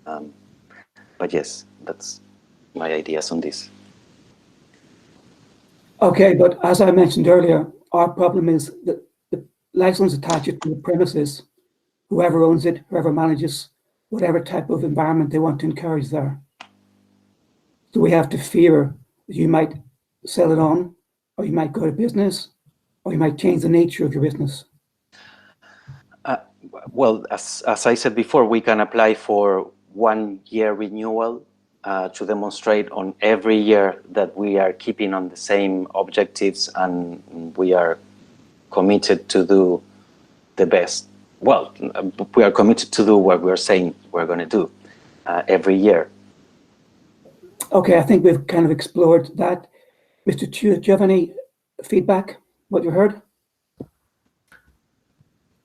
But yes, that's my ideas on this. Okay, but as I mentioned earlier, our problem is that the license attached to the premises, whoever owns it, whoever manages, whatever type of environment they want to encourage there. So we have to fear that you might sell it on, or you might go to business, or you might change the nature of your business. Well, as I said before, we can apply for 1 year renewal to demonstrate on every year that we are keeping on the same objectives and we are committed to do the best. Well, we are committed to do what we're saying we're going to do every year. Okay, I think we've kind of explored that. Mr. Chu, do you have any feedback, what you heard?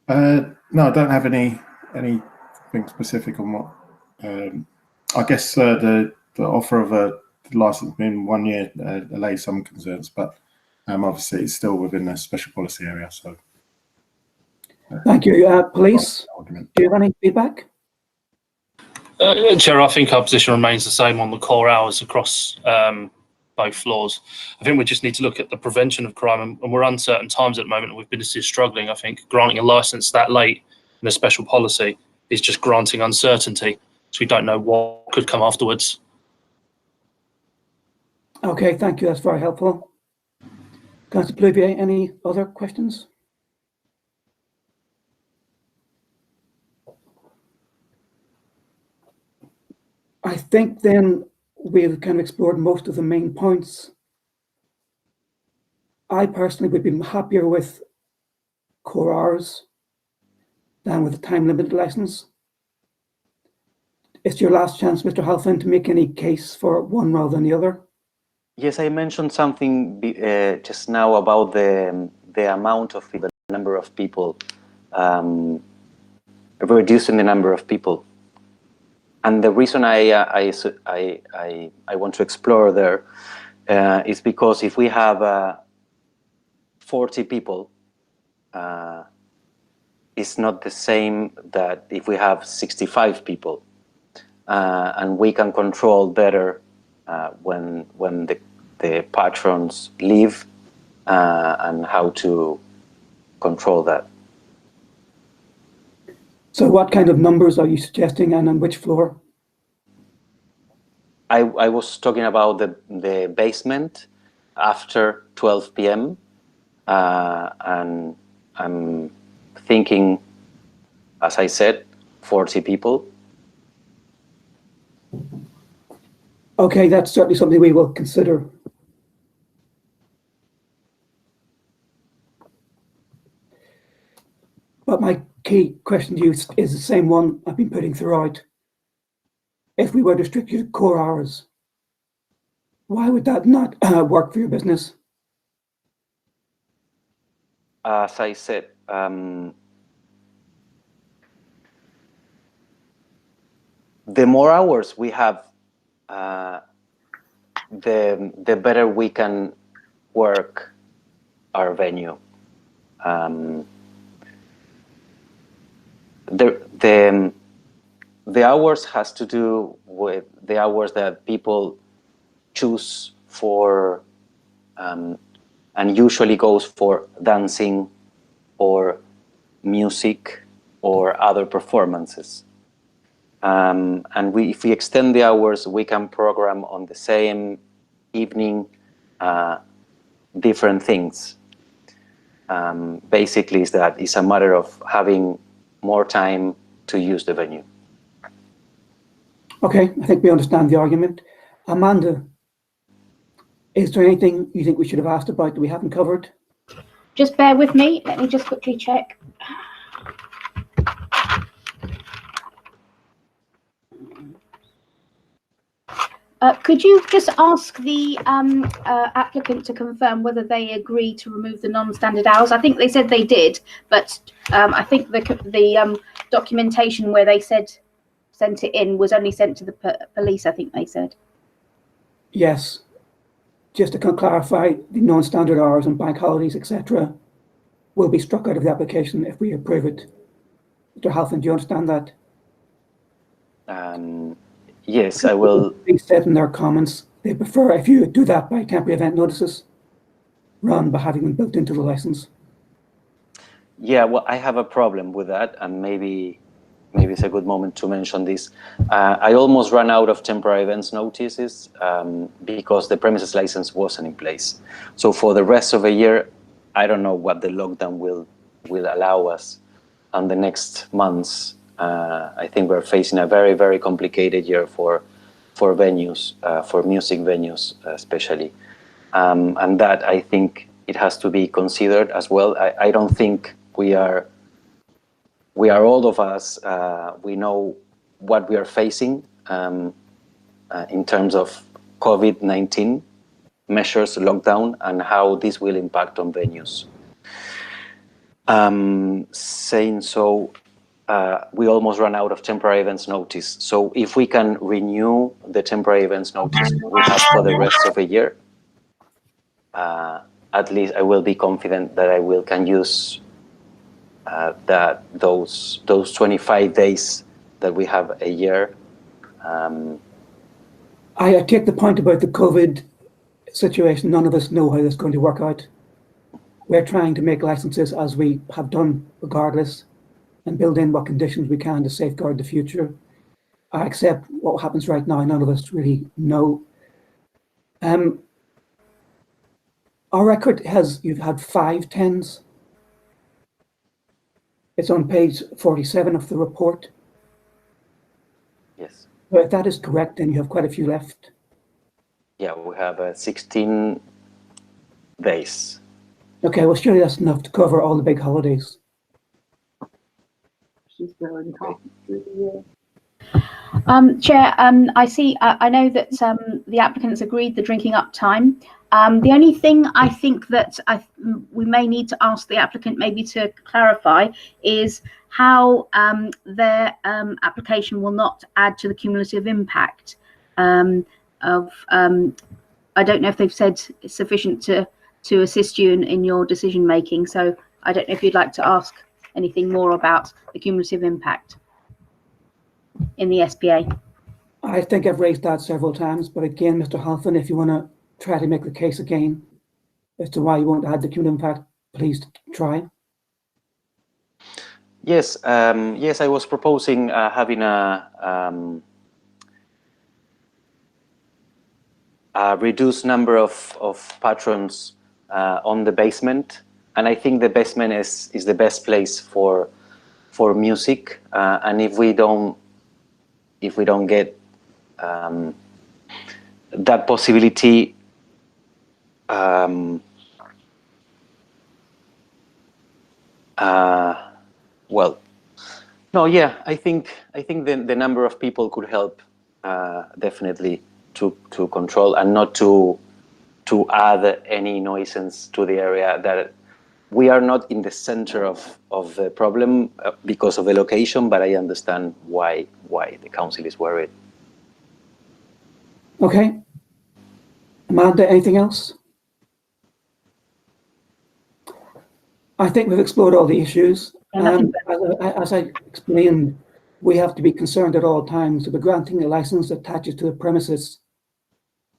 No, I don't have anything specific on what. I guess the offer of a license in 1 year allays some concerns, but obviously it's still within the special policy area. So, thank you. Police, do you have any feedback? Chair, I think our position remains the same on the core hours across both floors. I think we just need to look at the prevention of crime, and we're uncertain times at the moment, and with businesses struggling. I think granting a license that late in a special policy is just granting uncertainty, so we don't know what could come afterwards. Okay, thank you. That's very helpful. Councillor Pluvier, any other questions? I think then we've kind of explored most of the main points. I personally would be happier with core hours than with a time-limited license. It's your last chance, Mr. Halfin, to make any case for one rather than the other. Yes, I mentioned something just now about the amount of people, the number of people, reducing the number of people. And the reason I want to explore there is because if we have 40 people, it's not the same that if we have 65 people, and we can control better when the patrons leave and how to control that. So what kind of numbers are you suggesting, and on which floor? I was talking about the basement after 12 p.m. And I'm thinking, as I said, 40 people. Okay, that's certainly something we will consider. But my key question to you is the same one I've been putting throughout. If we were to restrict you to core hours, why would that not work for your business? As I said, the more hours we have, the better we can work our venue. The hours has to do with the hours that people choose for, and usually goes for dancing or music or other performances. And if we extend the hours, we can program on the same evening different things. Basically, it's a matter of having more time to use the venue. Okay, I think we understand the argument. Amanda, is there anything you think we should have asked about that we haven't covered? Just bear with me. Let me just quickly check. Could you just ask the applicant to confirm whether they agree to remove the non-standard hours? I think they said they did, but I think the documentation where they sent it in was only sent to the police, I think they said. Yes. Just to clarify, the non-standard hours and bank holidays, etc., will be struck out of the application if we approve it. Mr. Halfin, do you understand that? Yes, I will. They said in their comments they prefer if you do that by temporary event notices rather than having them built into the license. Yeah, well, I have a problem with that, and maybe it's a good moment to mention this. I almost ran out of temporary events notices because the premises license wasn't in place. So for the rest of the year, I don't know what the lockdown will allow us on the next months. I think we're facing a very, very complicated year for venues, for music venues especially. And that, I think, it has to be considered as well. I don't think we are all of us, we know what we are facing in terms of COVID-19 measures, lockdown, and how this will impact on venues. Saying so, we almost ran out of temporary events notice. So if we can renew the temporary events notice we have for the rest of the year, at least I will be confident that I can use those 25 days that we have a year. I take the point about the COVID situation. None of us know how this is going to work out. We're trying to make licenses as we have done regardless and build in what conditions we can to safeguard the future. I accept what happens right now. None of us really know. Our record you've had 5 10s. It's on page 47 of the report. Yes. So if that is correct, then you have quite a few left. Yeah, we have 16 days. Okay, well, surely that's enough to cover all the big holidays. Chair, I see. I know that the applicants agreed the drinking up time. The only thing I think that we may need to ask the applicant maybe to clarify is how their application will not add to the cumulative impact of. I don't know if they've said it's sufficient to assist you in your decision making. So I don't know if you'd like to ask anything more about the cumulative impact in the SPA. I think I've raised that several times, but again, Mr. Halfon, if you want to try to make the case again as to why you won't add the cumulative impact, please try. Yes, yes, I was proposing having a reduced number of patrons on the basement, and I think the basement is the best place for music. And if we don't get that possibility, well, no, yeah, I think the number of people could help definitely to control and not to add any nuisance to the area. That we are not in the center of the problem because of the location, but I understand why the council is worried. Okay. Amanda, anything else? I think we've explored all the issues. As I explained, we have to be concerned at all times about granting a license that attaches to the premises.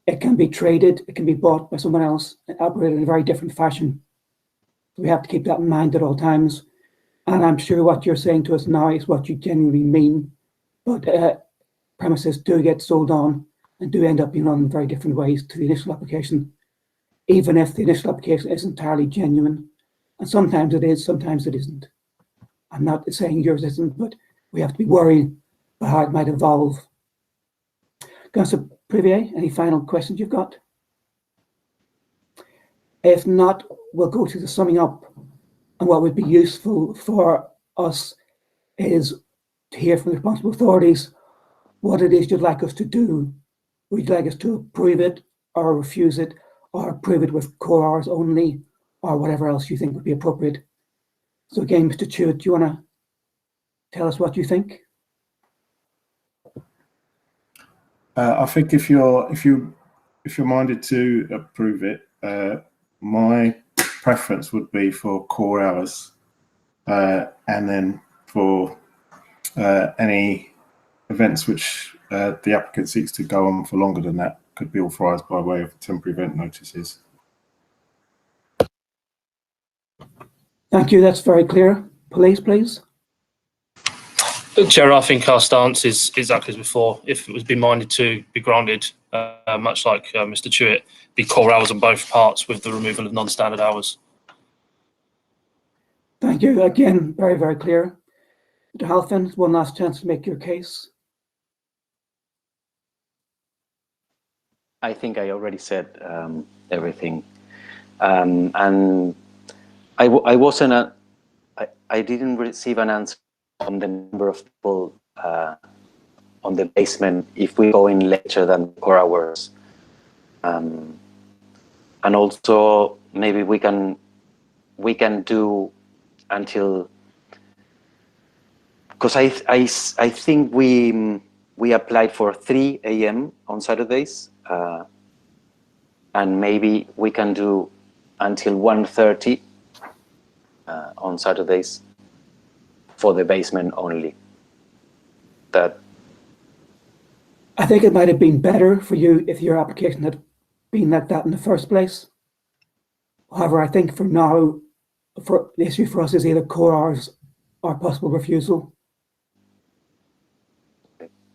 It can be traded, it can be bought by someone else and operated in a very different fashion. We have to keep that in mind at all times. And I'm sure what you're saying to us now is what you genuinely mean. But premises do get sold on and do end up being run in very different ways to the initial application, even if the initial application is entirely genuine. And sometimes it is, sometimes it isn't. I'm not saying yours isn't, but we have to be worried about how it might evolve. Councillor Privier, any final questions you've got? If not, we'll go to the summing up. And what would be useful for us is to hear from the responsible authorities what it is you'd like us to do. Would you like us to approve it or refuse it, or approve it with core hours only, or whatever else you think would be appropriate? So again, Mr. Chewett, do you want to tell us what you think? I think if you're minded to approve it, my preference would be for core hours, and then for any events which the applicant seeks to go on for longer than that could be authorised by way of temporary event notices. Thank you, that's very clear. Police, please. Chair, I think our stance is exactly as before. If it was been minded to be granted, much like Mr. Chewett, be core hours on both parts with the removal of non-standard hours. Thank you. Again, very, very clear. Mr. Halfon, one last chance to make your case. I think I already said everything, and I didn't receive an answer on the number of people on the basement if we go in later than core hours, and also maybe we can do until, because I think we applied for 3 a.m. on Saturdays, and maybe we can do until 1:30 on Saturdays for the basement only. That I think it might have been better for you if your application had been like that in the first place. However, I think for now, the issue for us is either core hours or possible refusal.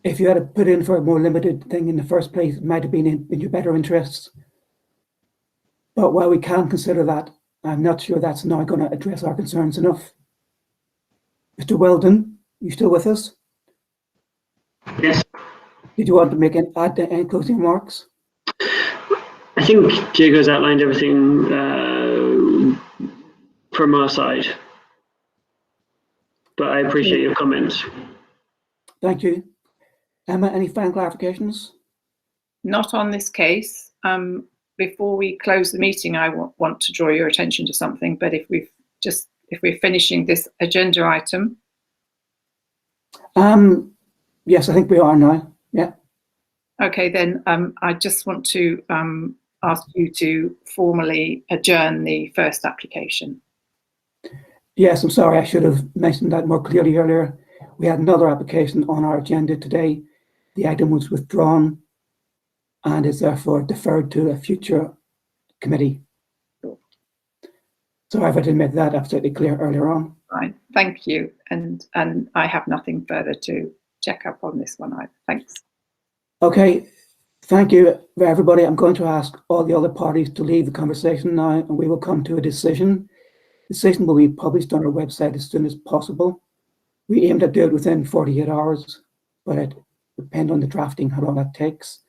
If you had to put in for a more limited thing in the first place, it might have been in your better interests. But while we can consider that, I'm not sure that's now going to address our concerns enough. Mr. Weldon, you still with us? Yes. Did you want to make add any closing remarks? I think Diego's outlined everything from our side, but I appreciate your comments. Thank you. Emma, any final clarifications? Not on this case. before we close the meeting, I want to draw your attention to something. But if we're finishing this agenda item. Yes, I think we are now. Yeah. Okay, then I just want to ask you to formally adjourn the first application. Yes, I'm sorry. I should have mentioned that more clearly earlier. We had another application on our agenda today. The item was withdrawn and is therefore deferred to a future committee. So if I didn't make that absolutely clear earlier on. Right, thank you. And I have nothing further to check up on this one either. Thanks. Okay, thank you everybody. I'm going to ask all the other parties to leave the conversation now, and we will come to a decision. The decision will be published on our website as soon as possible. We aim to do it within 48 hours, but it depends on the drafting, how long that takes.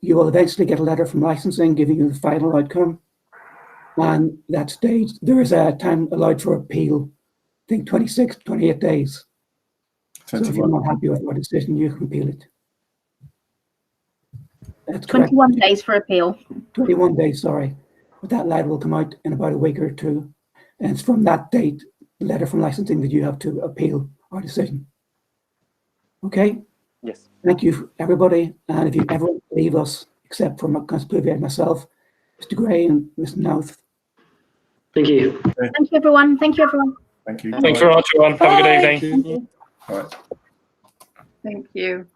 You will eventually get a letter from licensing giving you the final outcome. And that stage, there is a time allowed for appeal, I think 26, 28 days. So if you're not happy with our decision, you can appeal it. That's 21 days for appeal. 21 days, sorry. But that letter will come out in about a week or two. And it's from that date, the letter from licensing, that you have to appeal our decision. Okay? Yes. Thank you, everybody. And if you ever leave us, except for Councillor Bouvier and myself, Mr. Gray and Mr. Nouth. Thank you. Thank you, everyone. Thank you, everyone. Thank you. Thanks very much, everyone. Have a good evening. Thank you. All right. Thank you.